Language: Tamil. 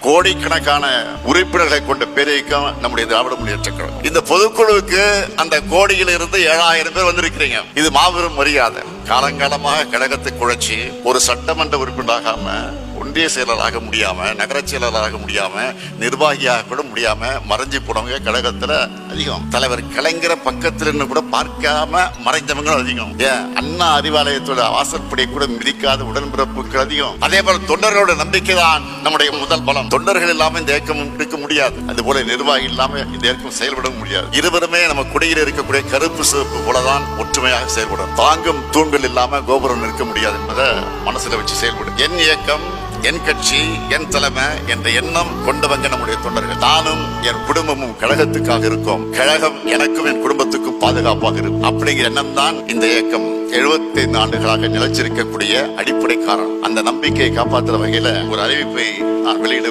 கோடிக்கணக்கான உறுப்பினர்களை கொண்ட பேரியக்கம் நம்முடைய திராவிட முன்னேற்ற கழகம். இந்த பொதுக்குழுவுக்கு அந்த கோடியில் இருந்து 7000 பேர் வந்திருக்கிறீங்க. இது மாபெரும் மரியாதை. காலங்காலமாக கழகத்தை குழைச்சி ஒரு சட்டமன்ற உறுப்பினராகாம, ஒன்றிய செயலராக முடியாம, நகர செயலராக முடியாம, நிர்வாகியாக கூட முடியாம மறைஞ்சு போனவங்க கழகத்துல அதிகம். தலைவர் கலைஞர பக்கத்துல கூட பார்க்காம மறைஞ்சவங்க அதிகம். அண்ணா அறிவாலயத்தோட வாசற்படியை கூட மிதிக்காத உடன்பிறப்புகள் அதிகம். அதே போல தொண்டர்களோட நம்பிக்கை தான் நம்முடைய முதல் பலம். தொண்டர்கள் இல்லாம இந்த இயக்கம் இருக்க முடியாது. அது போல நிர்வாகி இல்லாம இந்த இயக்கம் செயல்பட முடியாது. இருவருமே நம்ம குடியில் இருக்கக்கூடிய கருப்பு சிவப்பு போலதான் ஒற்றுமையாக செயல்படும். தாங்கும் தூண்கள் இல்லாம கோபுரம் நிற்க முடியாது என்பதை மனசுல வச்சு செயல்படும். என் இயக்கம், என் கட்சி, என் தலைமை என்ற எண்ணம் கொண்டவங்க நம்முடைய தொண்டர்கள். நானும் என் குடும்பமும் கழகத்துக்காக இருக்கோம். கழகம் எனக்கும் என் குடும்பத்துக்கும் பாதுகாப்பாக இருக்கும். அப்படிங்கிற எண்ணம் தான் இந்த இயக்கம் 75 ஆண்டுகளாக நிலைச்சிருக்கக்கூடிய அடிப்படை காரணம். அந்த நம்பிக்கையை காப்பாற்றுற வகையில ஒரு அறிவிப்பை நான் வெளியிட